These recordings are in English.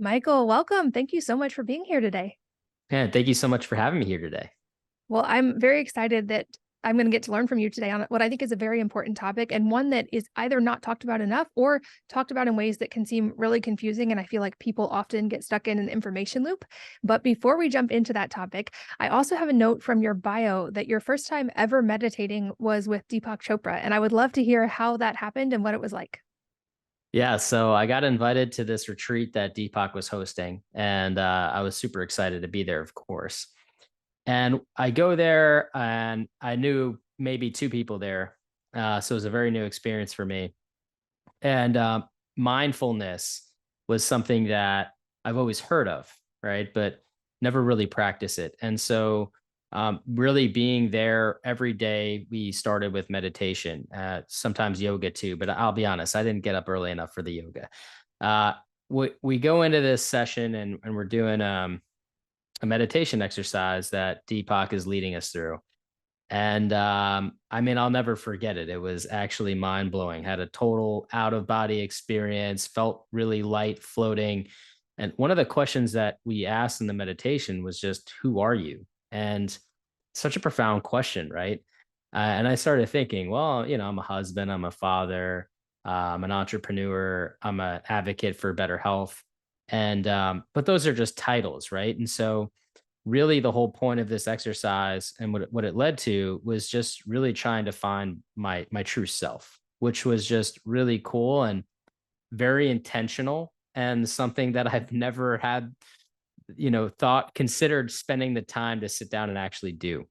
Michael, welcome. Thank you so much for being here today. Yeah, thank you so much for having me here today. Well, I'm very excited that I'm going to get to learn from you today on what I think is a very important topic and one that is either not talked about enough or talked about in ways that can seem really confusing. And I feel like people often get stuck in an information loop. But before we jump into that topic, I also have a note from your bio that your first time ever meditating was with Deepak Chopra. And I would love to hear how that happened and what it was like. Yeah, so I got invited to this retreat that Deepak was hosting, and I was super excited to be there, of course. And I go there, and I knew maybe two people there, so it was a very new experience for me. And mindfulness was something that I've always heard of, right? But never really practice it. And so, really being there every day, we started with meditation, sometimes yoga too. But I'll be honest, I didn't get up early enough for the yoga. Uh, we go into this session and we're doing a meditation exercise that Deepak is leading us through. And I mean, I'll never forget it. It was actually mind blowing. Had a total out of body experience, felt really light floating. And one of the questions that we asked in the meditation was just, who are you? And such a profound question, right? And I started thinking, well, I'm a husband, I'm a father, I'm an entrepreneur, I'm an advocate for better health. And, but those are just titles, right? And so, really the whole point of this exercise and what it led to was just really trying to find my true self, which was just really cool and very intentional and something that I've never had, thought considered spending the time to sit down and actually do.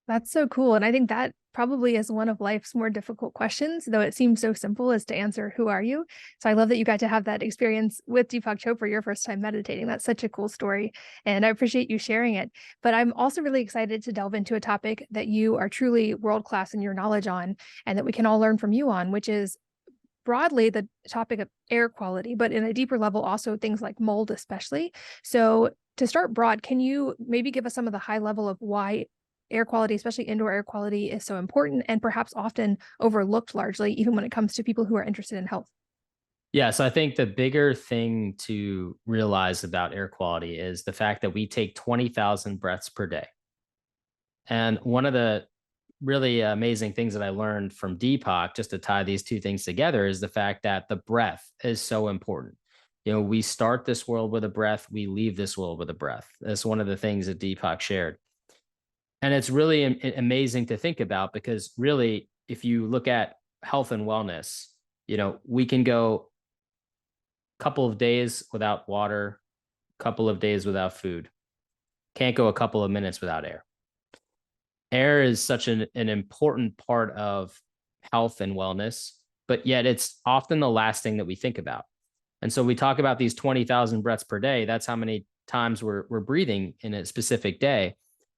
That's so cool. And I think that probably is one of life's more difficult questions, though it seems so simple as to answer, who are you? So I love that you got to have that experience with Deepak Chopra your first time meditating. That's such a cool story. And I appreciate you sharing it. But I'm also really excited to delve into a topic that you are truly world class in your knowledge on, and that we can all learn from you on, which is broadly the topic of air quality, but in a deeper level, also things like mold, especially. So to start broad, can you maybe give us some of the high level of why air quality, especially indoor air quality, is so important and perhaps often overlooked largely, even when it comes to people who are interested in health? Yeah, so I think the bigger thing to realize about air quality is the fact that we take 20,000 breaths per day. And one of the really amazing things that I learned from Deepak, just to tie these two things together, is the fact that the breath is so important. We start this world with a breath, we leave this world with a breath. That's one of the things that Deepak shared. And it's really amazing to think about because really, if you look at health and wellness, we can go a couple of days without water, a couple of days without food, can't go a couple of minutes without air. Air is such an important part of health and wellness, but yet it's often the last thing that we think about. And so we talk about these 20,000 breaths per day. That's how many times we're breathing in a specific day.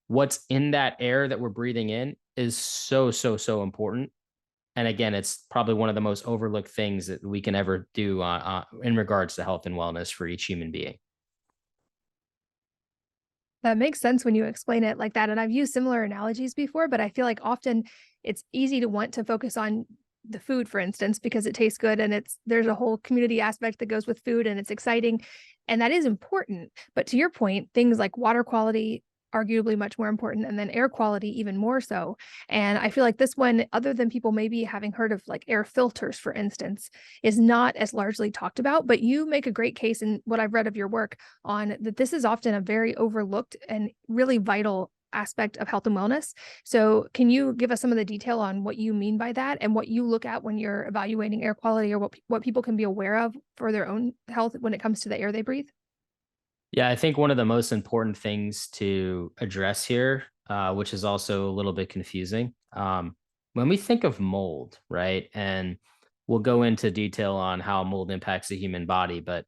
What's in that air that we're breathing in is so, so, so important. And again, it's probably one of the most overlooked things that we can ever do in regards to health and wellness for each human being. That makes sense when you explain it like that. And I've used similar analogies before, but I feel like often it's easy to want to focus on the food, for instance, because it tastes good and there's a whole community aspect that goes with food and it's exciting. And that is important. But to your point, things like water quality, arguably much more important, and then air quality even more so. And I feel like this one, other than people maybe having heard of like air filters, for instance, is not as largely talked about. But you make a great case in what I've read of your work on that this is often a very overlooked and really vital aspect of health and wellness. So can you give us some of the detail on what you mean by that and what you look at when you're evaluating air quality, or what people can be aware of for their own health when it comes to the air they breathe? Yeah, I think one of the most important things to address here, which is also a little bit confusing, when we think of mold, right? And we'll go into detail on how mold impacts the human body, but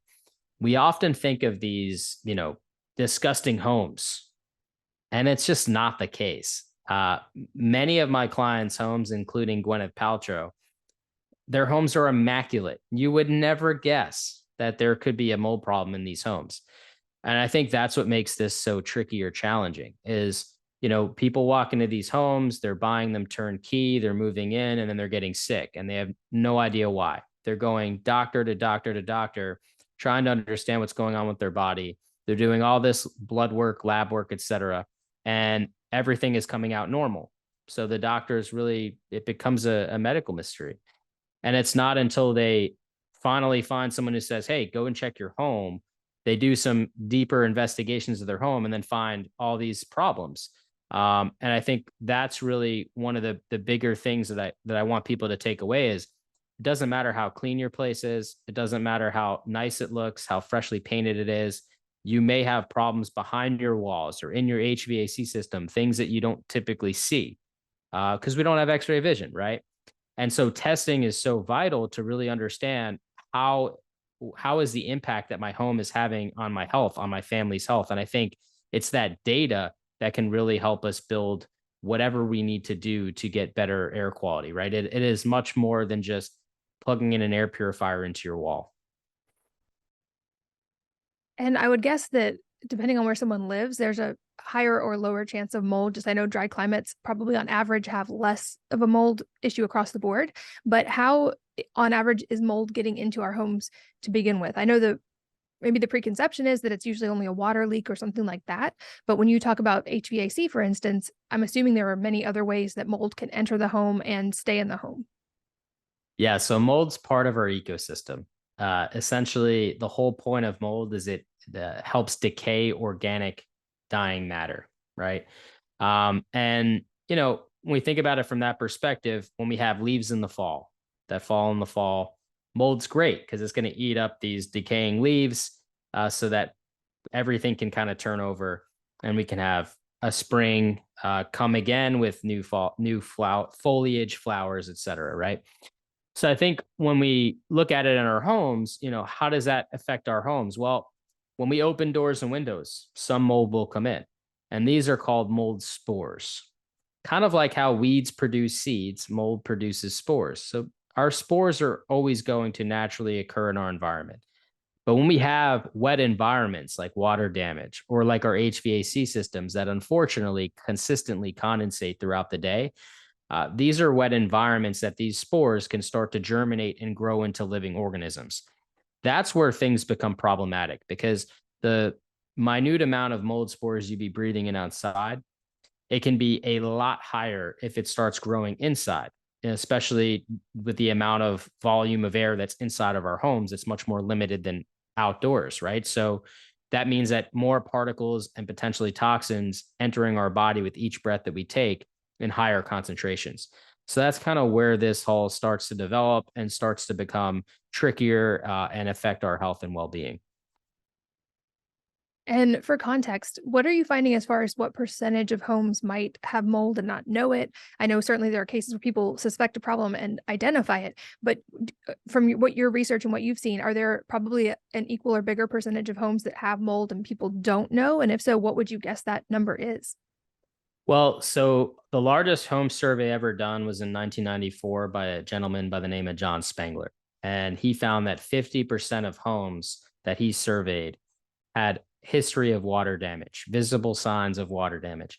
we often think of these, disgusting homes, and it's just not the case. Many of my clients' homes, including Gwyneth Paltrow, their homes are immaculate. You would never guess that there could be a mold problem in these homes. And I think that's what makes this so tricky or challenging is, people walk into these homes, they're buying them turnkey, they're moving in, and then they're getting sick and they have no idea why. They're going doctor to doctor to doctor, trying to understand what's going on with their body. They're doing all this blood work, lab work, etc., and everything is coming out normal. So the doctors really, it becomes a medical mystery. And it's not until they finally find someone who says, hey, go and check your home. They do some deeper investigations of their home and then find all these problems. And I think that's really one of the bigger things that I want people to take away is it doesn't matter how clean your place is. It doesn't matter how nice it looks, how freshly painted it is. You may have problems behind your walls or in your HVAC system, things that you don't typically see because we don't have X-ray vision, right? And so testing is so vital to really understand how how is the impact that my home is having on my health, on my family's health. And I think it's that data that can really help us build whatever we need to do to get better air quality, right? It is much more than just plugging in an air purifier into your wall. And I would guess that depending on where someone lives, there's a higher or lower chance of mold. Just I know dry climates probably on average have less of a mold issue across the board. But how, on average, is mold getting into our homes to begin with? I know the maybe the preconception is that it's usually only a water leak or something like that. But when you talk about HVAC, for instance, I'm assuming there are many other ways that mold can enter the home and stay in the home. Yeah, so mold's part of our ecosystem. Essentially, the whole point of mold is it helps decay organic dying matter, right? And when we think about it from that perspective, when we have leaves in the fall that fall in the fall, mold's great because it's going to eat up these decaying leaves, so that everything can kind of turn over, and we can have a spring come again with new fall, new foliage, flowers, etc. Right? So I think when we look at it in our homes, how does that affect our homes? Well, when we open doors and windows, some mold will come in, and these are called mold spores. Kind of like how weeds produce seeds, mold produces spores. So our spores are always going to naturally occur in our environment. But when we have wet environments like water damage or like our HVAC systems that unfortunately consistently condensate throughout the day, these are wet environments that these spores can start to germinate and grow into living organisms. That's where things become problematic because the minute amount of mold spores you be breathing in outside, it can be a lot higher if it starts growing inside, especially with the amount of volume of air that's inside of our homes. It's much more limited than outdoors, right? So that means that more particles and potentially toxins entering our body with each breath that we take in higher concentrations. So that's kind of where this whole starts to develop and starts to become trickier and affect our health and well-being. And for context, what are you finding as far as what percentage of homes might have mold and not know it? I know certainly there are cases where people suspect a problem and identify it, but from what your research and what you've seen, are there probably an equal or bigger percentage of homes that have mold and people don't know? And if so, what would you guess that number is? Well, so the largest home survey ever done was in 1994 by a gentleman by the name of John Spangler. And he found that 50% of homes that he surveyed had history of water damage, visible signs of water damage.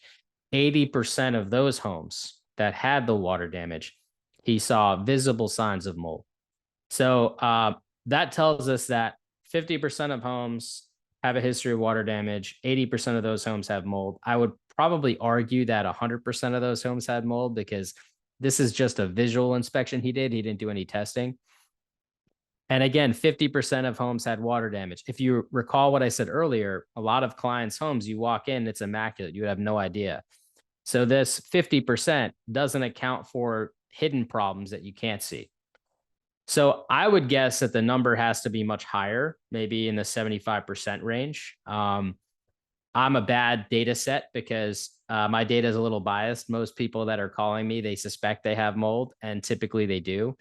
80% of those homes that had the water damage, he saw visible signs of mold. So that tells us that 50% of homes have a history of water damage. 80% of those homes have mold. I would probably argue that 100% of those homes had mold because this is just a visual inspection he did. He didn't do any testing. And again, 50% of homes had water damage. If you recall what I said earlier, a lot of clients' homes, you walk in, it's immaculate. You would have no idea. So this 50% doesn't account for hidden problems that you can't see. So I would guess that the number has to be much higher, maybe in the 75% range. I'm a bad data set because my data is a little biased. Most people that are calling me, they suspect they have mold, and typically they do.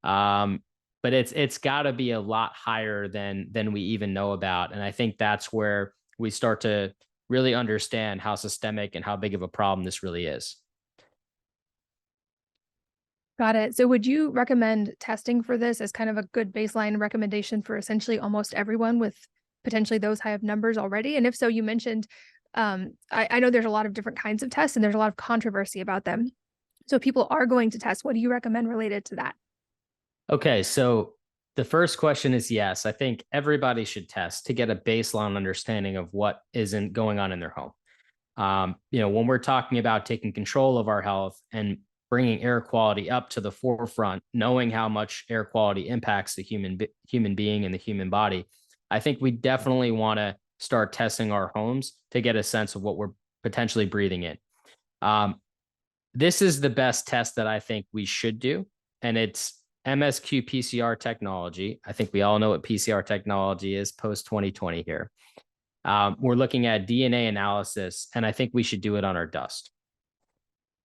Um, but it's got to be a lot higher than we even know about, and I think that's where we start to really understand how systemic and how big of a problem this really is. Got it. So would you recommend testing for this as kind of a good baseline recommendation for essentially almost everyone with potentially those high of numbers already? And if so, you mentioned, I know there's a lot of different kinds of tests and there's a lot of controversy about them. So if people are going to test, what do you recommend related to that? Okay, so The first question is yes. I think everybody should test to get a baseline understanding of what isn't going on in their home. When we're talking about taking control of our health and bringing air quality up to the forefront, knowing how much air quality impacts the human being and the human body, I think we definitely want to start testing our homes to get a sense of what we're potentially breathing in. Um, this is the best test that I think we should do, and it's MSQ PCR technology. I think we all know what PCR technology is post 2020 here. We're looking at DNA analysis, and I think we should do it on our dust.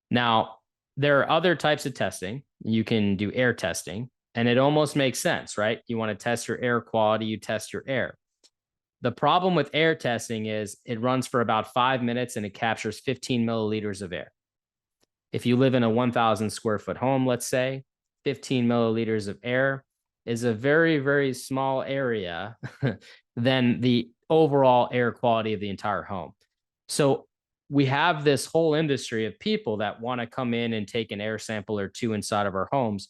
Now, there are other types of testing. You can do air testing, and it almost makes sense, right? You want to test your air quality, you test your air. The problem with air testing is it runs for about 5 minutes and it captures 15 milliliters of air. If you live in a 1,000 square foot home, let's say, 15 milliliters of air is a very, very small area than the overall air quality of the entire home. So we have this whole industry of people that want to come in and take an air sample or two inside of our homes,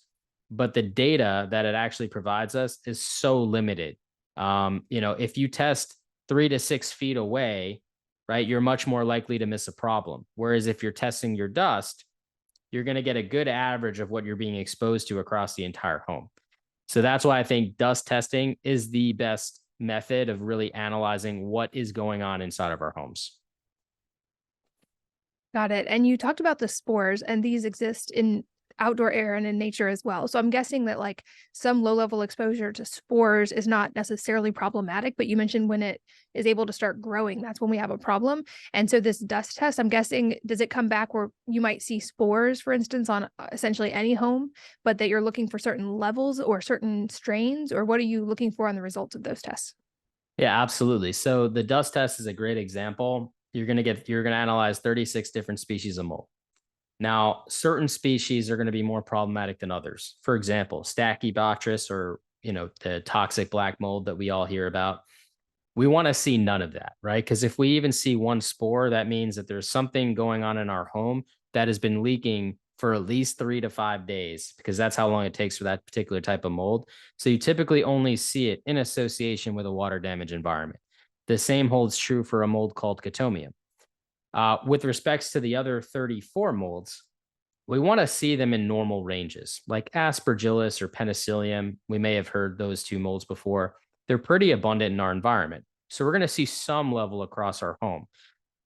but the data that it actually provides us is so limited. If you test 3 to 6 feet away, right, you're much more likely to miss a problem. Whereas if you're testing your dust, you're going to get a good average of what you're being exposed to across the entire home. So that's why I think dust testing is the best method of really analyzing what is going on inside of our homes. Got it. And you talked about the spores, and these exist in outdoor air and in nature as well. So I'm guessing that like some low level exposure to spores is not necessarily problematic, but you mentioned when it is able to start growing, that's when we have a problem. And so this dust test, I'm guessing, does it come back where you might see spores, for instance, on essentially any home, but that you're looking for certain levels or certain strains, or what are you looking for on the results of those tests? Yeah, absolutely. So the dust test is a great example. You're going to analyze 36 different species of mold. Now, certain species are going to be more problematic than others. For example, Stachybotrys, or the toxic black mold that we all hear about. We want to see none of that, right? Because if we even see one spore, that means that there's something going on in our home that has been leaking for at least 3 to 5 days, because that's how long it takes for that particular type of mold. So you typically only see it in association with a water damage environment. The same holds true for a mold called Cotomium. With respects to the other 34 molds, we want to see them in normal ranges, like Aspergillus or Penicillium. We may have heard those two molds before. They're pretty abundant in our environment. So we're going to see some level across our home.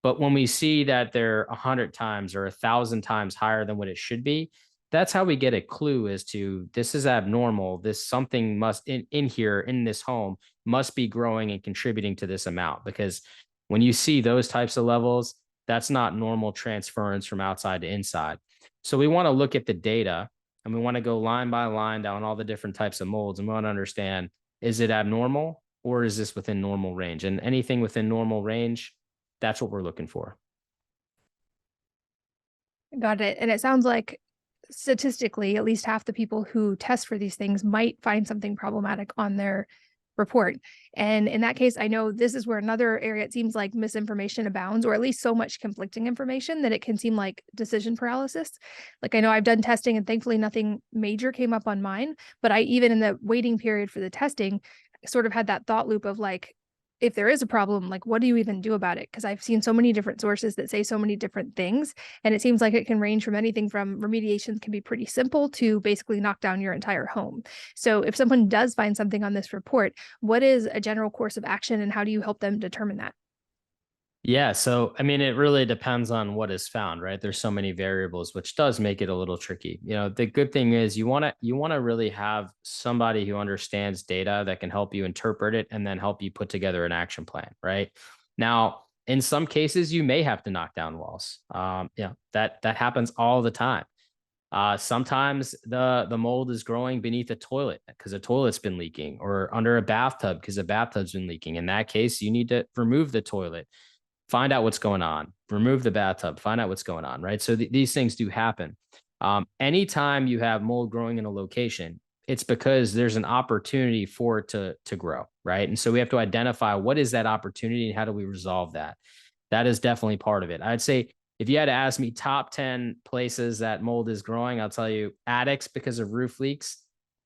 But when we see that they're 100 times or 1,000 times higher than what it should be, that's how we get a clue as to this is abnormal. This something must in here in this home must be growing and contributing to this amount. Because when you see those types of levels, that's not normal transference from outside to inside. So we want to look at the data, and we want to go line by line down all the different types of molds, and we want to understand, is it abnormal or is this within normal range? And anything within normal range, that's what we're looking for. Got it. And it sounds like statistically, at least half the people who test for these things might find something problematic on their report. And in that case, I know this is where another area it seems like misinformation abounds, or at least so much conflicting information that it can seem like decision paralysis. Like I know I've done testing and thankfully nothing major came up on mine, but I even in the waiting period for the testing sort of had that thought loop of like, if there is a problem, like what do you even do about it? Because I've seen so many different sources that say so many different things. And it seems like it can range from anything from remediation can be pretty simple to basically knock down your entire home. So if someone does find something on this report, what is a general course of action and how do you help them determine that? Yeah. So, I mean, it really depends on what is found, right? There's so many variables, which does make it a little tricky. The good thing is you want to really have somebody who understands data that can help you interpret it and then help you put together an action plan, right? Now, in some cases, you may have to knock down walls. That happens all the time. Sometimes the mold is growing beneath a toilet because a toilet's been leaking, or under a bathtub because a bathtub's been leaking. In that case, you need to remove the toilet, find out what's going on, remove the bathtub, find out what's going on, right? So these things do happen. Anytime you have mold growing in a location, it's because there's an opportunity for it to grow, right? And so we have to identify what is that opportunity and how do we resolve that. That is definitely part of it. I'd say if you had to ask me top 10 places that mold is growing, I'll tell you attics because of roof leaks.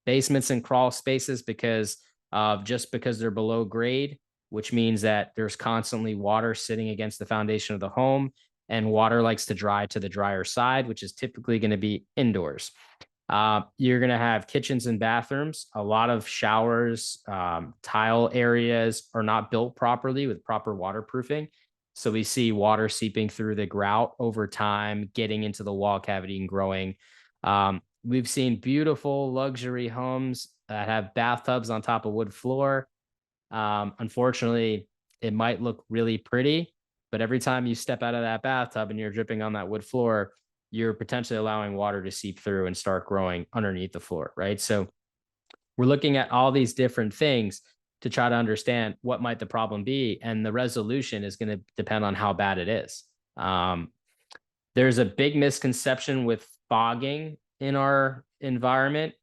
basements and crawl spaces because they're below grade, which means that there's constantly water sitting against the foundation of the home, and water likes to dry to the drier side, which is typically going to be indoors. You're going to have kitchens and bathrooms. A lot of showers, tile areas are not built properly with proper waterproofing. So we see water seeping through the grout over time, getting into the wall cavity and growing. We've seen beautiful luxury homes that have bathtubs on top of wood floor. Unfortunately, it might look really pretty, but every time you step out of that bathtub and you're dripping on that wood floor, you're potentially allowing water to seep through and start growing underneath the floor, right? So we're looking at all these different things to try to understand what might the problem be, and the resolution is going to depend on how bad it is. There's a big misconception with fogging in our environment,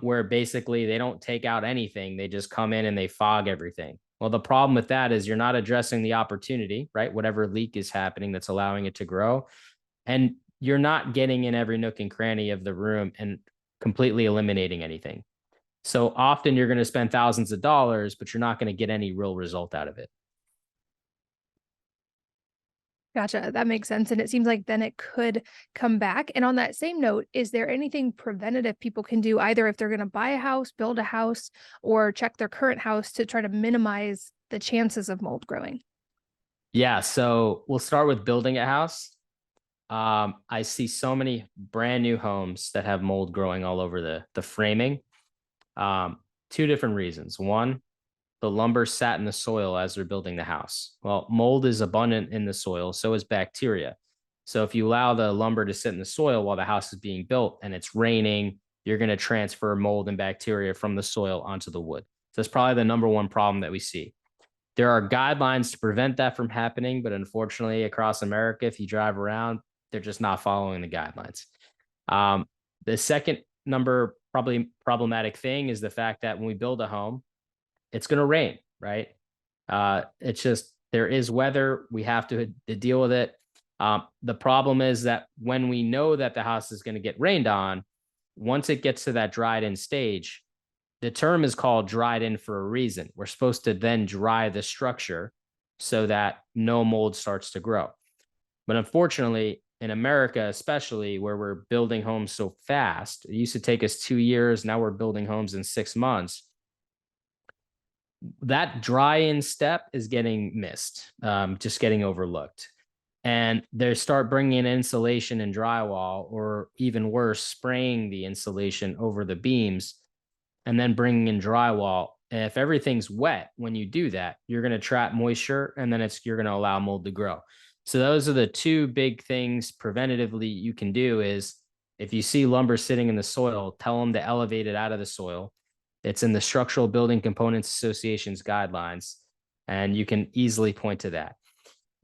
where basically they don't take out anything. They just come in and they fog everything. Well, the problem with that is you're not addressing the opportunity, right? Whatever leak is happening that's allowing it to grow. And you're not getting in every nook and cranny of the room and completely eliminating anything. So often you're going to spend thousands of dollars, but you're not going to get any real result out of it. Gotcha. That makes sense. And it seems like then it could come back. And on that same note, is there anything preventative people can do, either if they're going to buy a house, build a house, or check their current house to try to minimize the chances of mold growing? Yeah. So we'll start with building a house. I see so many brand new homes that have mold growing all over the framing. Two different reasons. One, the lumber sat in the soil as they're building the house. Well, mold is abundant in the soil, so is bacteria. So if you allow the lumber to sit in the soil while the house is being built and it's raining, you're going to transfer mold and bacteria from the soil onto the wood. So that's probably the number one problem that we see. There are guidelines to prevent that from happening, but unfortunately, across America, if you drive around, they're just not following the guidelines. Um, the second number probably problematic thing is the fact that when we build a home, it's going to rain, right? It's just there is weather. We have to deal with it. The problem is that when we know that the house is going to get rained on, once it gets to that dried in stage, the term is called dried in for a reason. We're supposed to then dry the structure so that no mold starts to grow. But unfortunately, in America, especially where we're building homes so fast, it used to take us 2 years. Now we're building homes in 6 months. That dry in step is getting missed, just getting overlooked. And they start bringing in insulation and drywall, or even worse, spraying the insulation over the beams and then bringing in drywall. And if everything's wet when you do that, you're going to trap moisture, and then you're going to allow mold to grow. So those are the two big things preventatively you can do. Is if you see lumber sitting in the soil, tell them to elevate it out of the soil. It's in the Structural Building Components Association's guidelines, and you can easily point to that.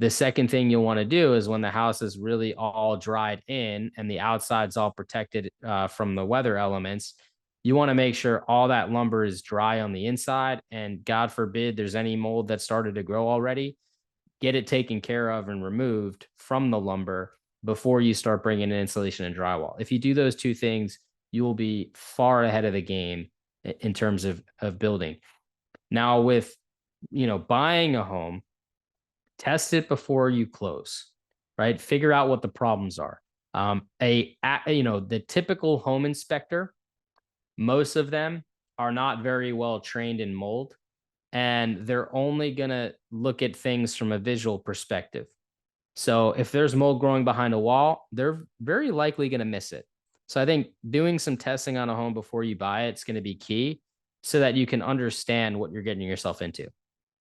The second thing you'll want to do is when the house is really all dried in and the outside's all protected from the weather elements, you want to make sure all that lumber is dry on the inside. And God forbid there's any mold that started to grow already, get it taken care of and removed from the lumber before you start bringing in insulation and drywall. If you do those two things, you will be far ahead of the game in terms of building. Now with, buying a home, test it before you close, right? Figure out what the problems are. The typical home inspector, most of them are not very well trained in mold, and they're only going to look at things from a visual perspective. So if there's mold growing behind a wall, they're very likely going to miss it. So I think doing some testing on a home before you buy it's going to be key, so that you can understand what you're getting yourself into.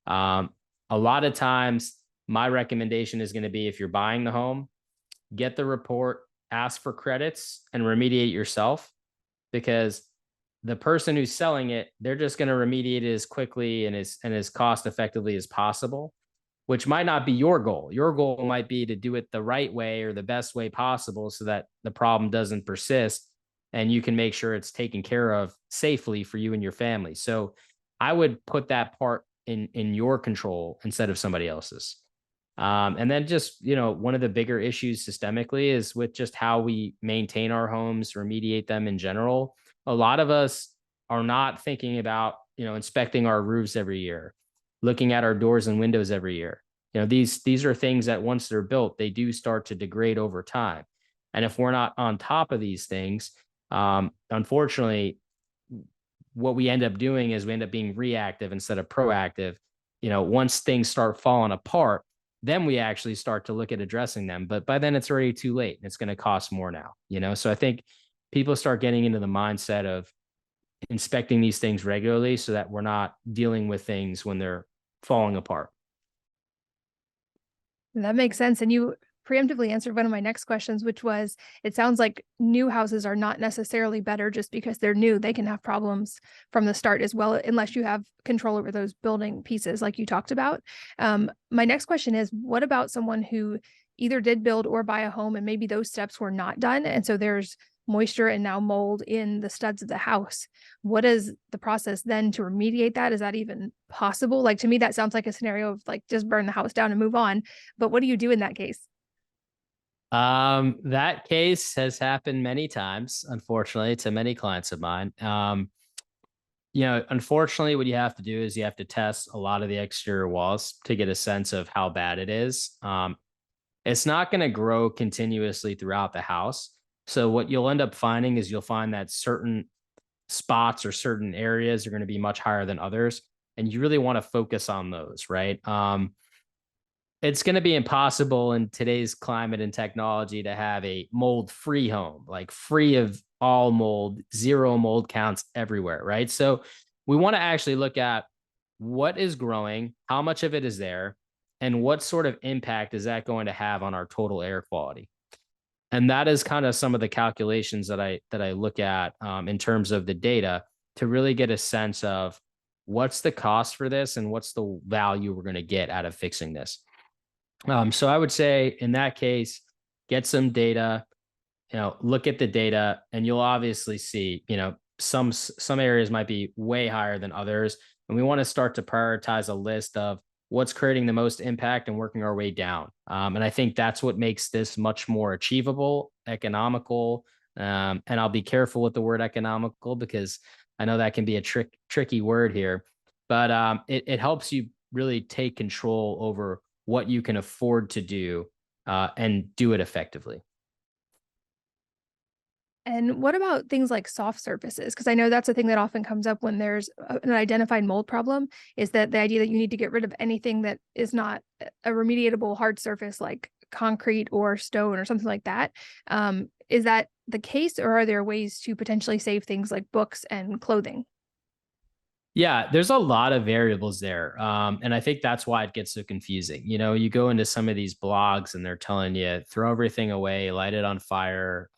A lot of times, my recommendation is going to be, if you're buying the home, get the report, ask for credits, and remediate yourself, because the person who's selling it, they're just going to remediate it as quickly and as cost effectively as possible, which might not be your goal. Your goal might be to do it the right way or the best way possible so that the problem doesn't persist and you can make sure it's taken care of safely for you and your family. So I would put that part in your control instead of somebody else's. And then just, one of the bigger issues systemically is with just how we maintain our homes, remediate them in general. A lot of us are not thinking about, inspecting our roofs every year, looking at our doors and windows every year. These are things that once they're built, they do start to degrade over time. And if we're not on top of these things, unfortunately, what we end up doing is we end up being reactive instead of proactive. Once things start falling apart, then we actually start to look at addressing them. But by then it's already too late and it's going to cost more now. So I think people start getting into the mindset of inspecting these things regularly so that we're not dealing with things when they're falling apart. That makes sense. And you preemptively answered one of my next questions, which was, it sounds like new houses are not necessarily better just because they're new. They can have problems from the start as well, unless you have control over those building pieces like you talked about. My next question is, what about someone who either did build or buy a home and maybe those steps were not done? And so there's moisture and now mold in the studs of the house. What is the process then to remediate that? Is that even possible? Like, to me, that sounds like a scenario of like, just burn the house down and move on. But what do you do in that case? That case has happened many times, unfortunately, to many clients of mine. Unfortunately, what you have to do is you have to test a lot of the exterior walls to get a sense of how bad it is. It's not going to grow continuously throughout the house. So what you'll end up finding is you'll find that certain spots or certain areas are going to be much higher than others. And you really want to focus on those, right? It's going to be impossible in today's climate and technology to have a mold free home, like free of all mold, zero mold counts everywhere, right? So we want to actually look at what is growing, how much of it is there, and what sort of impact is that going to have on our total air quality. And that is kind of some of the calculations that I look at in terms of the data to really get a sense of what's the cost for this and what's the value we're going to get out of fixing this. So I would say in that case, get some data, look at the data, and you'll obviously see, some areas might be way higher than others. And we want to start to prioritize a list of what's creating the most impact and working our way down. And I think that's what makes this much more achievable, economical. And I'll be careful with the word economical because I know that can be a tricky word here, but it helps you really take control over what you can afford to do and do it effectively. And what about things like soft surfaces? Because I know that's a thing that often comes up when there's an identified mold problem, is that the idea that you need to get rid of anything that is not a remediatable hard surface like concrete or stone or something like that. Is that the case, or are there ways to potentially save things like books and clothing? Yeah, there's a lot of variables there. And I think that's why it gets so confusing. You go into some of these blogs and they're telling you throw everything away, light it on fire,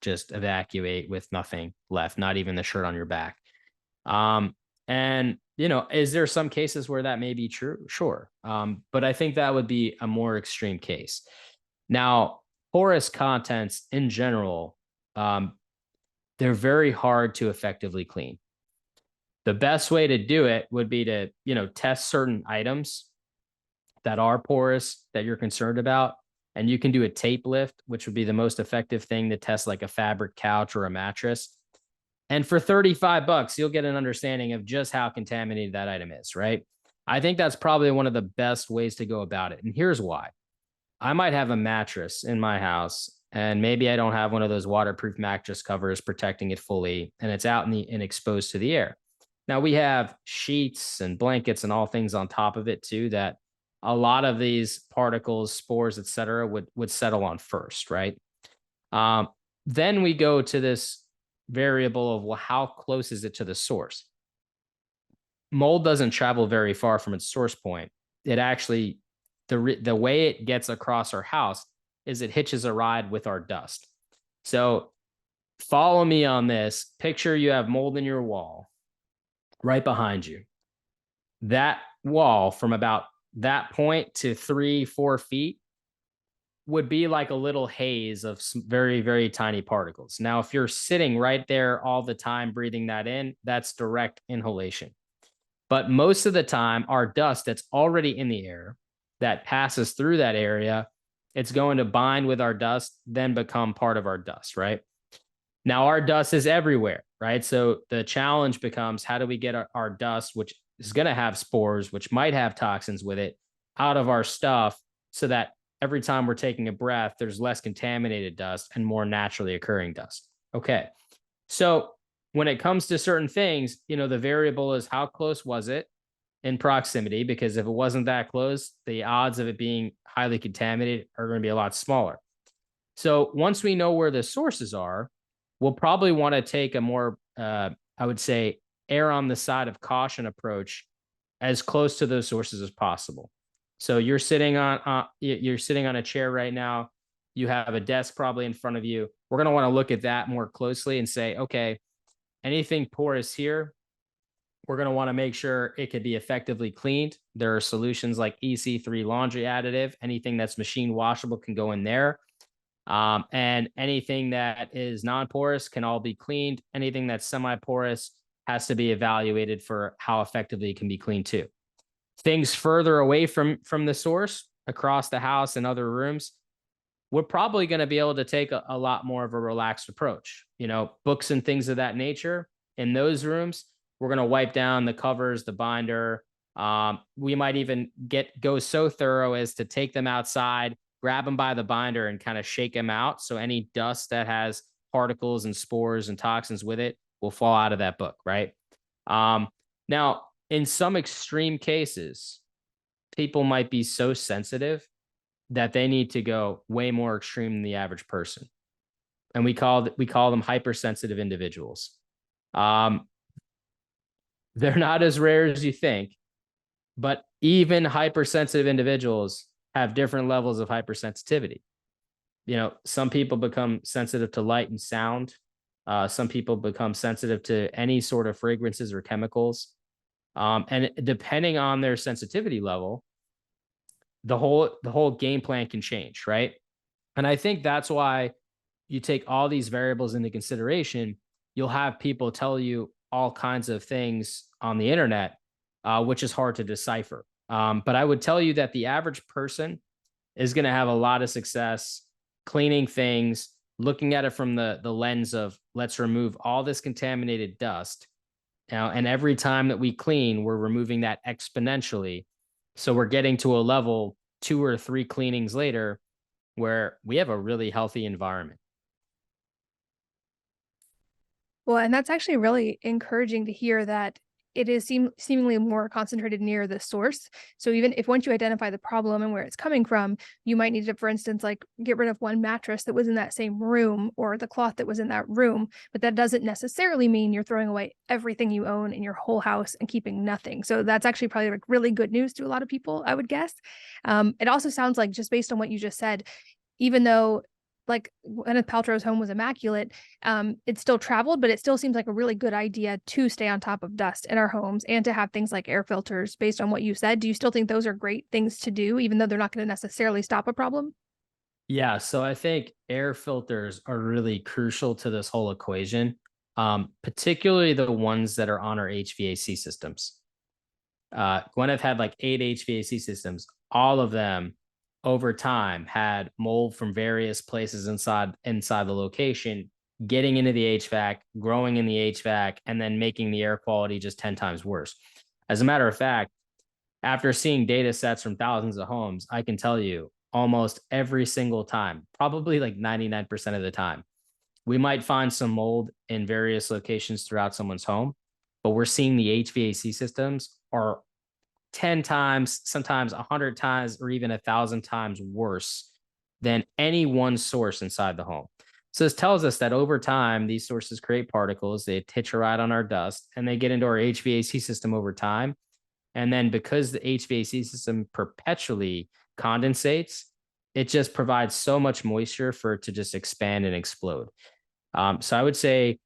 just evacuate with nothing left, not even the shirt on your back. And is there some cases where that may be true? Sure. But I think that would be a more extreme case. Now, porous contents in general, they're very hard to effectively clean. The best way to do it would be to, test certain items that are porous that you're concerned about. And you can do a tape lift, which would be the most effective thing to test like a fabric couch or a mattress. And for $35, you'll get an understanding of just how contaminated that item is, right? I think that's probably one of the best ways to go about it. And here's why. I might have a mattress in my house and maybe I don't have one of those waterproof mattress covers protecting it fully and it's out and exposed to the air. Now we have sheets and blankets and all things on top of it too that a lot of these particles, spores, etc., would settle on first, right? Um, then we go to this variable of, well, how close is it to the source? Mold doesn't travel very far from its source point. It actually, the way it gets across our house is it hitches a ride with our dust. So follow me on this. Picture you have mold in your wall right behind you. That wall from about that point to 3-4 feet would be like a little haze of some very, very tiny particles. Now, if you're sitting right there all the time breathing that in, that's direct inhalation. But most of the time, our dust that's already in the air that passes through that area, it's going to bind with our dust, then become part of our dust, right? Now, our dust is everywhere, right? So the challenge becomes, how do we get our dust, which is going to have spores, which might have toxins with it, out of our stuff so that every time we're taking a breath, there's less contaminated dust and more naturally occurring dust. Okay. So when it comes to certain things, the variable is how close was it in proximity, because if it wasn't that close, the odds of it being highly contaminated are going to be a lot smaller. So once we know where the sources are, we'll probably want to take a more, I would say, err on the side of caution approach as close to those sources as possible. So you're sitting on a chair right now. You have a desk probably in front of you. We're going to want to look at that more closely and say, okay, anything porous here, we're going to want to make sure it could be effectively cleaned. There are solutions like EC3 laundry additive. Anything that's machine washable can go in there. And anything that is non-porous can all be cleaned. Anything that's semi-porous has to be evaluated for how effectively it can be cleaned too. Things further away from the source, across the house and other rooms, we're probably going to be able to take a lot more of a relaxed approach. Books and things of that nature in those rooms, we're going to wipe down the covers, the binder. We might even go so thorough as to take them outside, grab them by the binder and kind of shake them out. So any dust that has particles and spores and toxins with it will fall out of that book, right? Now, in some extreme cases, people might be so sensitive that they need to go way more extreme than the average person. And we call them hypersensitive individuals. They're not as rare as you think, but even hypersensitive individuals have different levels of hypersensitivity. Some people become sensitive to light and sound. Some people become sensitive to any sort of fragrances or chemicals. And depending on their sensitivity level, the whole game plan can change, right? And I think that's why you take all these variables into consideration. You'll have people tell you all kinds of things on the internet, which is hard to decipher. But I would tell you that the average person is going to have a lot of success cleaning things, looking at it from the lens of, let's remove all this contaminated dust. And every time that we clean, we're removing that exponentially. So we're getting to a level 2 or 3 cleanings later where we have a really healthy environment. Well, and that's actually really encouraging to hear that it is seemingly more concentrated near the source. So even if once you identify the problem and where it's coming from, you might need to, for instance, like get rid of one mattress that was in that same room or the cloth that was in that room. But that doesn't necessarily mean you're throwing away everything you own in your whole house and keeping nothing. So that's actually probably like really good news to a lot of people, I would guess. It also sounds like, just based on what you just said, even though like Gwyneth Paltrow's home was immaculate, it still traveled, but it still seems like a really good idea to stay on top of dust in our homes and to have things like air filters. Based on what you said, do you still think those are great things to do, even though they're not going to necessarily stop a problem? Yeah, so I think air filters are really crucial to this whole equation, particularly the ones that are on our HVAC systems. Gwyneth had like 8 HVAC systems. All of them over time had mold from various places inside the location, getting into the HVAC, growing in the HVAC, and then making the air quality just 10 times worse. As a matter of fact, after seeing data sets from thousands of homes, I can tell you almost every single time, probably like 99% of the time, we might find some mold in various locations throughout someone's home, but we're seeing the HVAC systems are 10 times, sometimes 100 times, or even 1,000 times worse than any one source inside the home. So this tells us that over time, these sources create particles, they hitch a ride on our dust, and they get into our HVAC system over time. And then because the HVAC system perpetually condensates, it just provides so much moisture for it to just expand and explode. So I would say,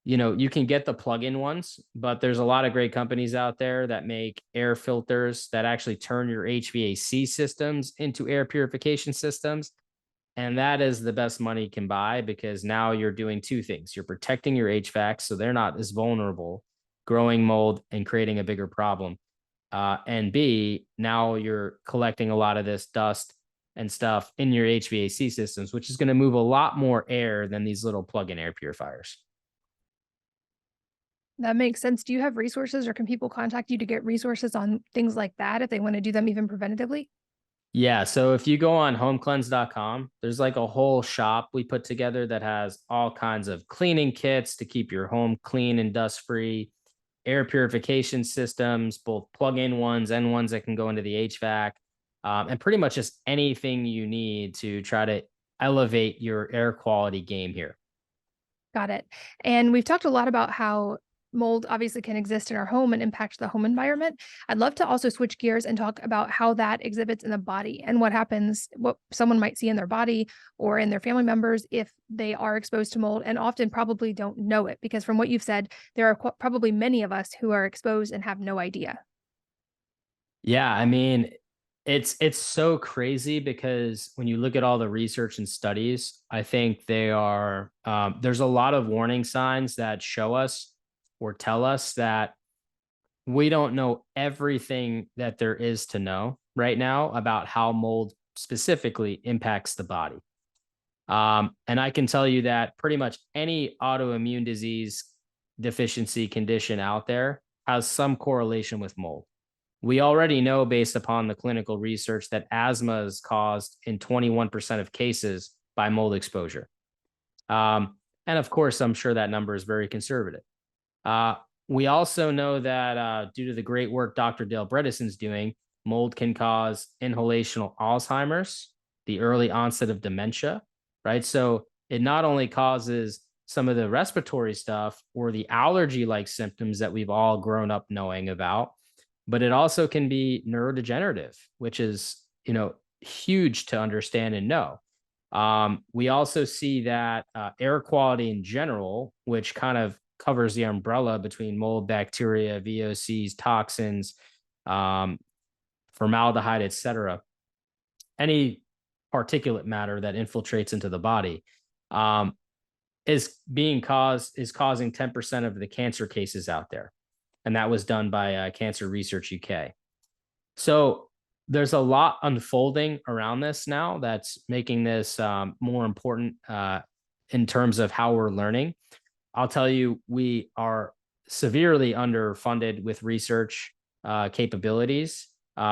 you can get the plug-in ones, but there's a lot of great companies out there that make air filters that actually turn your HVAC systems into air purification systems. And that is the best money can buy, because now you're doing two things. You're protecting your HVAC so they're not as vulnerable, growing mold and creating a bigger problem. And B, now you're collecting a lot of this dust and stuff in your HVAC systems, which is going to move a lot more air than these little plug-in air purifiers. That makes sense. Do you have resources or can people contact you to get resources on things like that if they want to do them even preventatively? Yeah. So if you go on homecleanse.com, there's like a whole shop we put together that has all kinds of cleaning kits to keep your home clean and dust free, air purification systems, both plug in ones and ones that can go into the HVAC, and pretty much just anything you need to try to elevate your air quality game here. Got it. And we've talked a lot about how mold obviously can exist in our home and impact the home environment. I'd love to also switch gears and talk about how that exhibits in the body and what happens, what someone might see in their body or in their family members if they are exposed to mold and often probably don't know it. Because from what you've said, there are probably many of us who are exposed and have no idea. Yeah, I mean, it's so crazy because when you look at all the research and studies, I think they are there's a lot of warning signs that show us or tell us that we don't know everything that there is to know right now about how mold specifically impacts the body. And I can tell you that pretty much any autoimmune disease deficiency condition out there has some correlation with mold. We already know, based upon the clinical research, that asthma is caused in 21% of cases by mold exposure. And of course, I'm sure that number is very conservative. Uh, we also know that due to the great work Dr. Dale Bredesen's doing, mold can cause inhalational Alzheimer's, the early onset of dementia, right? So it not only causes some of the respiratory stuff or the allergy like symptoms that we've all grown up knowing about, but it also can be neurodegenerative, which is, huge to understand and know. We also see that air quality in general, which kind of covers the umbrella between mold, bacteria, VOCs, toxins, um, formaldehyde, etc., any particulate matter that infiltrates into the body, um, is causing 10% of the cancer cases out there, and that was done by Cancer Research UK. So there's a lot unfolding around this now that's making this more important in terms of how we're learning. I'll tell you, we are severely underfunded with research capabilities,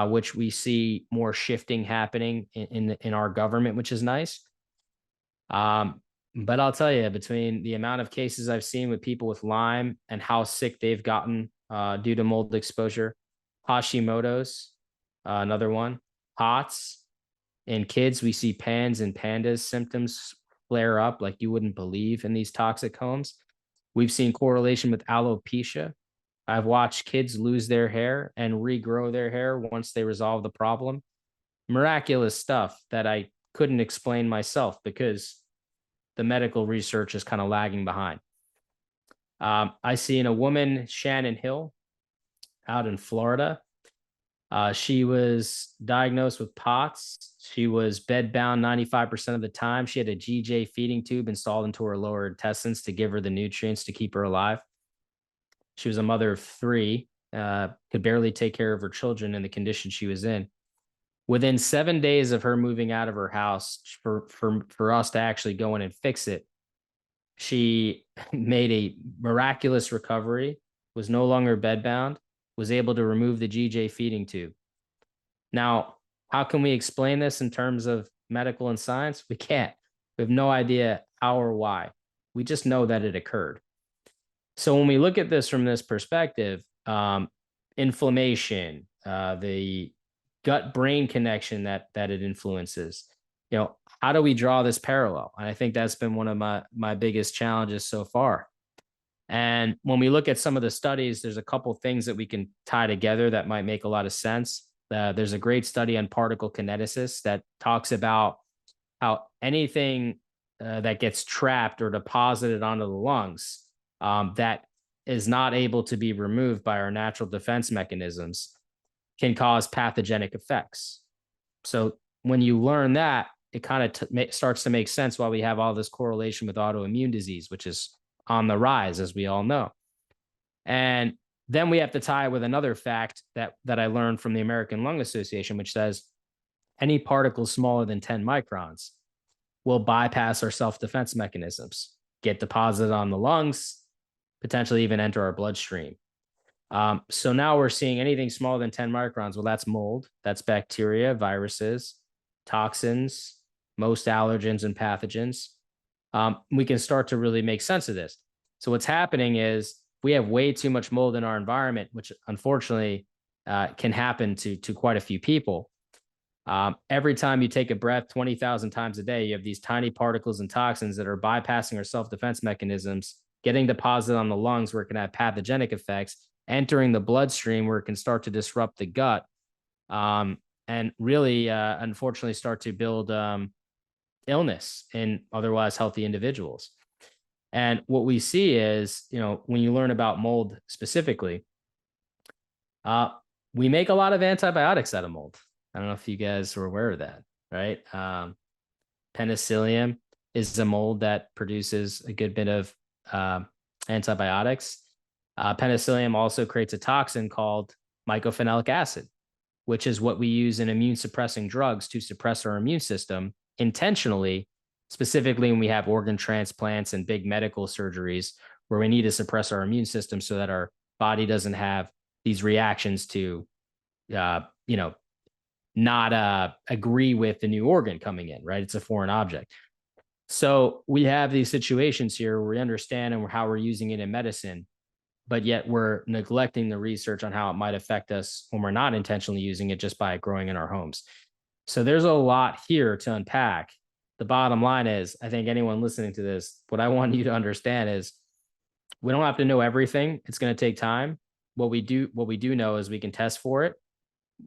which we see more shifting happening in our government, which is nice. But I'll tell you, between the amount of cases I've seen with people with Lyme and how sick they've gotten due to mold exposure, Hashimoto's, another one, POTS. In kids, we see PANS and PANDAS symptoms flare up like you wouldn't believe in these toxic homes. We've seen correlation with alopecia. I've watched kids lose their hair and regrow their hair once they resolve the problem. Miraculous stuff that I couldn't explain myself because the medical research is kind of lagging behind. I seen a woman, Shannon Hill, out in Florida. She was diagnosed with POTS. She was bedbound 95% of the time. She had a GJ feeding tube installed into her lower intestines to give her the nutrients to keep her alive. She was a mother of three, could barely take care of her children in the condition she was in. Within 7 days of her moving out of her house for us to actually go in and fix it, she made a miraculous recovery, was no longer bedbound, was able to remove the GJ feeding tube. Now, how can we explain this in terms of medical and science? We can't. We have no idea how or why. We just know that it occurred. So when we look at this from this perspective, inflammation, the gut-brain connection that it influences, how do we draw this parallel? And I think that's been one of my biggest challenges so far. And when we look at some of the studies, there's a couple things that we can tie together that might make a lot of sense. There's a great study on particle kineticus that talks about how anything that gets trapped or deposited onto the lungs that is not able to be removed by our natural defense mechanisms can cause pathogenic effects. So when you learn that, it kind of starts to make sense why we have all this correlation with autoimmune disease, which is on the rise, as we all know. And Then we have to tie it with another fact that I learned from the American Lung Association, which says any particles smaller than 10 microns will bypass our self-defense mechanisms, get deposited on the lungs, potentially even enter our bloodstream. So now we're seeing anything smaller than 10 microns. Well, that's mold, that's bacteria, viruses, toxins, most allergens and pathogens. We can start to really make sense of this. So what's happening is we have way too much mold in our environment, which unfortunately can happen to quite a few people. Every time you take a breath 20,000 times a day, you have these tiny particles and toxins that are bypassing our self-defense mechanisms, getting deposited on the lungs where it can have pathogenic effects, entering the bloodstream where it can start to disrupt the gut, and really, unfortunately, start to build illness in otherwise healthy individuals. And what we see is, when you learn about mold specifically, uh, we make a lot of antibiotics out of mold. I don't know if you guys were aware of that, right? Penicillium is a mold that produces a good bit of antibiotics. Penicillium also creates a toxin called mycophenolic acid, which is what we use in immune suppressing drugs to suppress our immune system intentionally, specifically when we have organ transplants and big medical surgeries where we need to suppress our immune system so that our body doesn't have these reactions to, not agree with the new organ coming in, right? It's a foreign object. So we have these situations here where we understand and how we're using it in medicine, but yet we're neglecting the research on how it might affect us when we're not intentionally using it just by growing in our homes. So there's a lot here to unpack. The bottom line is, I think anyone listening to this, what I want you to understand is we don't have to know everything. It's going to take time. What we do know is we can test for it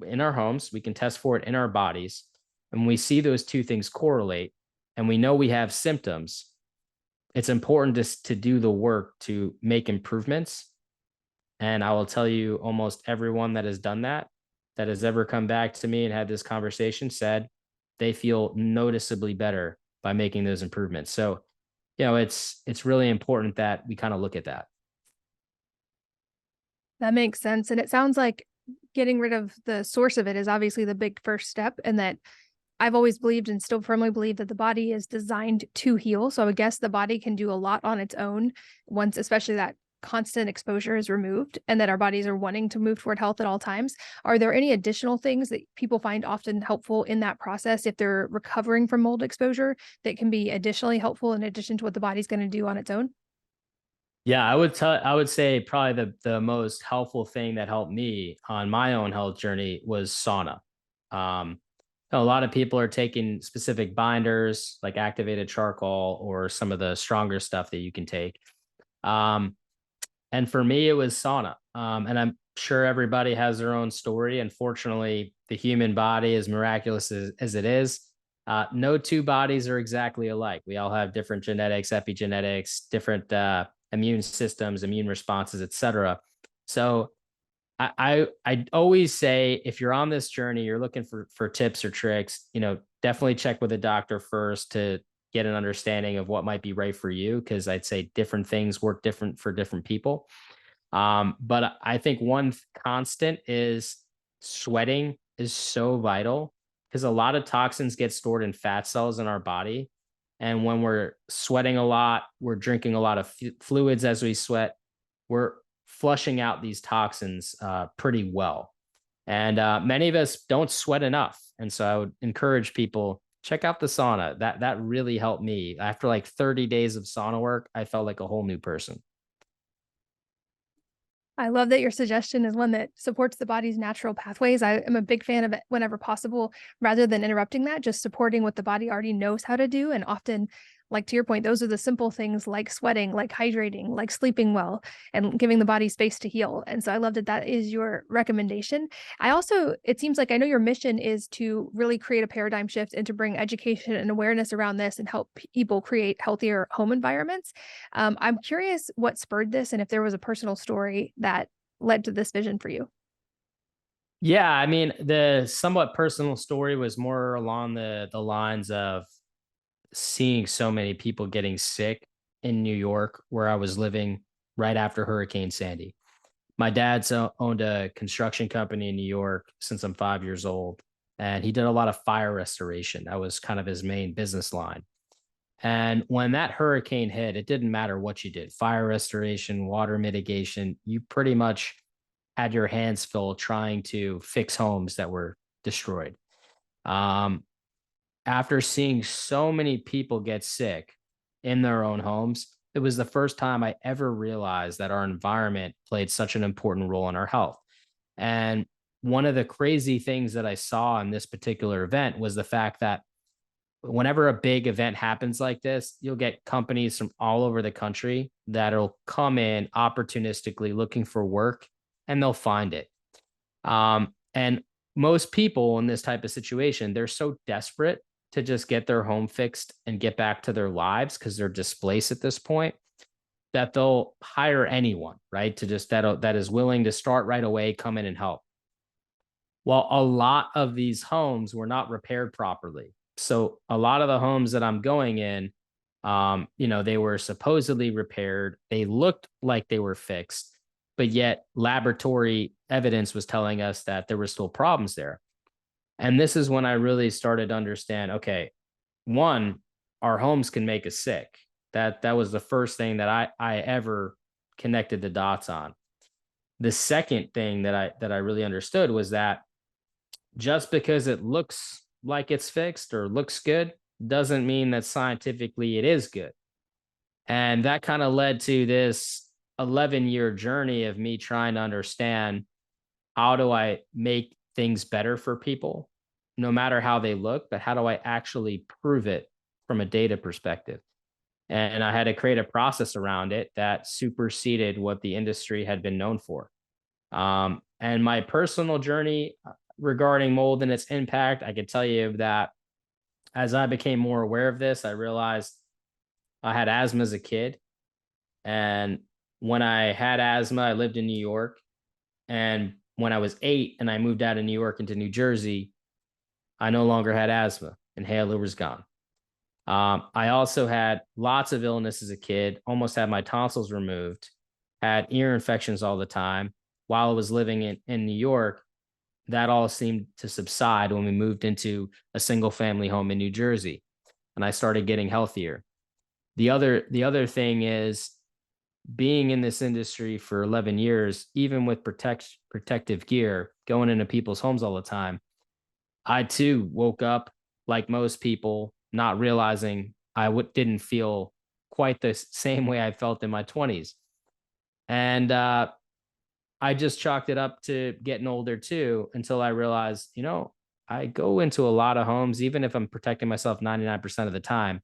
in our homes, we can test for it in our bodies. And when we see those two things correlate and we know we have symptoms, it's important to do the work to make improvements. And I will tell you, almost everyone that has done that has ever come back to me and had this conversation, said they feel noticeably better by making those improvements. So, it's really important that we kind of look at that. That makes sense. And it sounds like getting rid of the source of it is obviously the big first step. And that I've always believed and still firmly believe that the body is designed to heal. So I guess the body can do a lot on its own once, especially that constant exposure is removed and that our bodies are wanting to move toward health at all times. Are there any additional things that people find often helpful in that process if they're recovering from mold exposure that can be additionally helpful in addition to what the body's going to do on its own? Yeah, I would say probably the most helpful thing that helped me on my own health journey was sauna. Um, a lot of people are taking specific binders like activated charcoal or some of the stronger stuff that you can take. Um, and for me, it was sauna. And I'm sure everybody has their own story. Unfortunately, the human body, as miraculous as it is, no two bodies are exactly alike. We all have different genetics, epigenetics, different immune systems, immune responses, etc. So I always say, if you're on this journey, you're looking for tips or tricks, definitely check with a doctor first to get an understanding of what might be right for you, because I'd say different things work different for different people. But I think one constant is sweating is so vital, because a lot of toxins get stored in fat cells in our body. And when we're sweating a lot, we're drinking a lot of fluids as we sweat, we're flushing out these toxins pretty well. And many of us don't sweat enough. And so I would encourage people, check out the sauna. That really helped me. After like 30 days of sauna work, I felt like a whole new person. I love that your suggestion is one that supports the body's natural pathways. I am a big fan of it whenever possible, rather than interrupting that, just supporting what the body already knows how to do. And often, like to your point, those are the simple things like sweating, like hydrating, like sleeping well, and giving the body space to heal. And so I love that that is your recommendation. I also, it seems like I know your mission is to really create a paradigm shift and to bring education and awareness around this and help people create healthier home environments. I'm curious what spurred this and if there was a personal story that led to this vision for you. Yeah, I mean, the somewhat personal story was more along the lines of seeing so many people getting sick in New York, where I was living right after Hurricane Sandy. My dad's owned a construction company in New York since I'm 5 years old, and he did a lot of fire restoration. That was kind of his main business line. And when that hurricane hit, it didn't matter what you did, fire restoration, water mitigation, you pretty much had your hands full trying to fix homes that were destroyed. Um, After seeing so many people get sick in their own homes, it was the first time I ever realized that our environment played such an important role in our health. And one of the crazy things that I saw in this particular event was the fact that whenever a big event happens like this, you'll get companies from all over the country that'll come in opportunistically looking for work, and they'll find it. And most people in this type of situation, they're so desperate to just get their home fixed and get back to their lives because they're displaced at this point, that they'll hire anyone, right? To just that is willing to start right away, come in and help. Well, a lot of these homes were not repaired properly. So a lot of the homes that I'm going in, they were supposedly repaired. They looked like they were fixed, but yet laboratory evidence was telling us that there were still problems there. And this is when I really started to understand, okay, one, our homes can make us sick. That was the first thing that I ever connected the dots on. The second thing that I really understood was that just because it looks like it's fixed or looks good doesn't mean that scientifically it is good. And that kind of led to this 11-year journey of me trying to understand, how do I make things better for people, no matter how they look, but how do I actually prove it from a data perspective? And I had to create a process around it that superseded what the industry had been known for. And my personal journey regarding mold and its impact, I could tell you that as I became more aware of this, I realized I had asthma as a kid. And when I had asthma, I lived in New York. And when I was 8 and I moved out of New York into New Jersey, I no longer had asthma. Inhaler was gone. I also had lots of illness as a kid, almost had my tonsils removed, had ear infections all the time. While I was living in New York, that all seemed to subside when we moved into a single family home in New Jersey and I started getting healthier. The other thing is, being in this industry for 11 years, even with protective gear, going into people's homes all the time, I too woke up like most people, not realizing didn't feel quite the same way I felt in my 20s. And I just chalked it up to getting older too, until I realized, I go into a lot of homes, even if I'm protecting myself 99% of the time.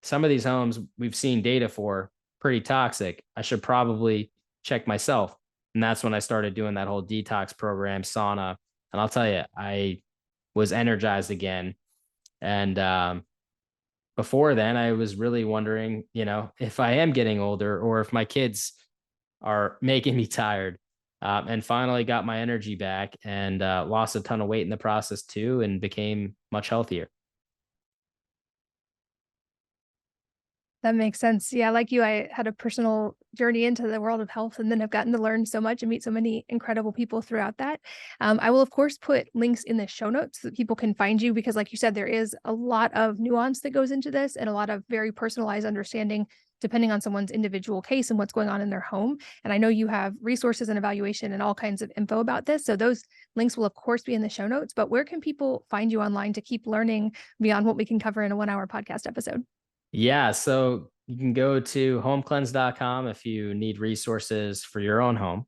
Some of these homes we've seen data for pretty toxic. I should probably check myself. And that's when I started doing that whole detox program, sauna. And I'll tell you, I was energized again. And before then, I was really wondering, if I am getting older or if my kids are making me tired. And finally got my energy back and lost a ton of weight in the process too, and became much healthier. That makes sense. Yeah, like you, I had a personal journey into the world of health and then have gotten to learn so much and meet so many incredible people throughout that. I will, of course, put links in the show notes so that people can find you because, like you said, there is a lot of nuance that goes into this and a lot of very personalized understanding depending on someone's individual case and what's going on in their home. And I know you have resources and evaluation and all kinds of info about this. So those links will, of course, be in the show notes. But where can people find you online to keep learning beyond what we can cover in a 1 hour podcast episode? Yeah, so you can go to homecleanse.com if you need resources for your own home.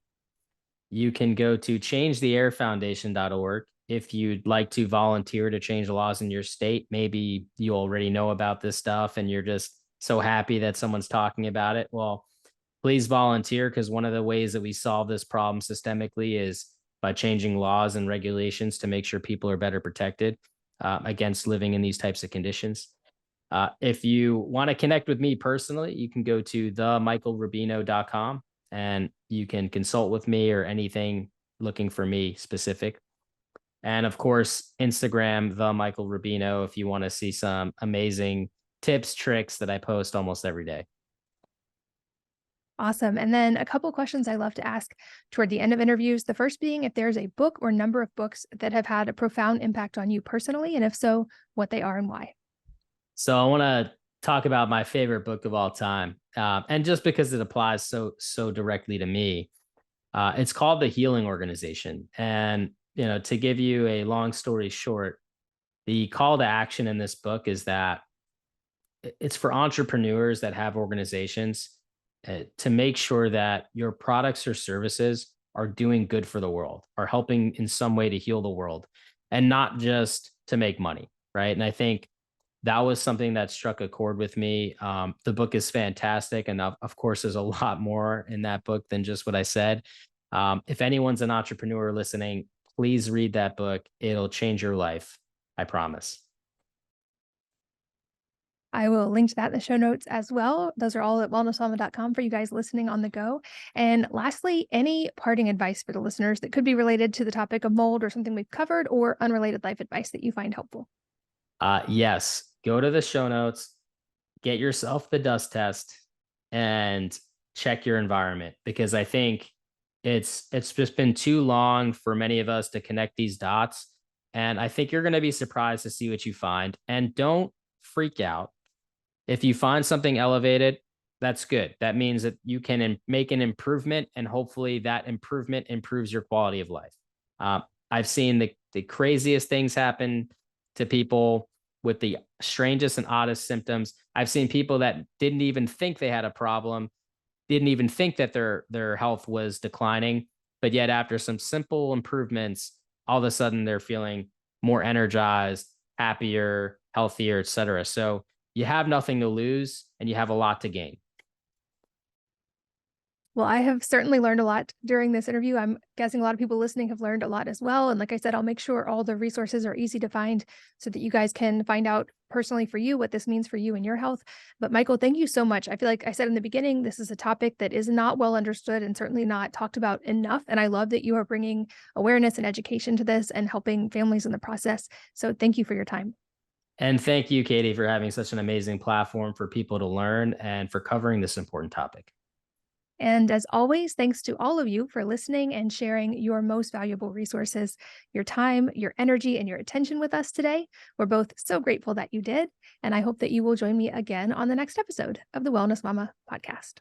You can go to changetheairfoundation.org if you'd like to volunteer to change the laws in your state. Maybe you already know about this stuff and you're just so happy that someone's talking about it. Well, please volunteer, because one of the ways that we solve this problem systemically is by changing laws and regulations to make sure people are better protected against living in these types of conditions. If you want to connect with me personally, you can go to themichaelrubino.com and you can consult with me or anything looking for me specific. And of course, Instagram, the Michael Rubino, if you want to see some amazing tips, tricks that I post almost every day. Awesome. And then a couple questions I love to ask toward the end of interviews. The first being if there's a book or number of books that have had a profound impact on you personally, and if so, what they are and why. So I want to talk about my favorite book of all time, and just because it applies so directly to me, it's called The Healing Organization. And to give you a long story short, the call to action in this book is that it's for entrepreneurs that have organizations, to make sure that your products or services are doing good for the world, are helping in some way to heal the world, and not just to make money, right? And I think that was something that struck a chord with me. The book is fantastic, and of course, there's a lot more in that book than just what I said. If anyone's an entrepreneur listening, please read that book. It'll change your life. I promise. I will link to that in the show notes as well. Those are all at wellnessmama.com for you guys listening on the go. And lastly, any parting advice for the listeners that could be related to the topic of mold or something we've covered, or unrelated life advice that you find helpful? Yes, go to the show notes, get yourself the dust test, and check your environment, because I think it's just been too long for many of us to connect these dots. And I think you're going to be surprised to see what you find. And don't freak out. If you find something elevated, that's good. That means that you can make an improvement, and hopefully that improvement improves your quality of life. Uh, I've seen the craziest things happen to people with the strangest and oddest symptoms. I've seen people that didn't even think they had a problem, didn't even think that their health was declining, but yet after some simple improvements, all of a sudden they're feeling more energized, happier, healthier, et cetera. So you have nothing to lose and you have a lot to gain. Well, I have certainly learned a lot during this interview. I'm guessing a lot of people listening have learned a lot as well. And like I said, I'll make sure all the resources are easy to find so that you guys can find out personally for you what this means for you and your health. But Michael, thank you so much. I feel like I said in the beginning, this is a topic that is not well understood and certainly not talked about enough. And I love that you are bringing awareness and education to this and helping families in the process. So thank you for your time. And thank you, Katie, for having such an amazing platform for people to learn and for covering this important topic. And as always, thanks to all of you for listening and sharing your most valuable resources, your time, your energy, and your attention with us today. We're both so grateful that you did. And I hope that you will join me again on the next episode of the Wellness Mama podcast.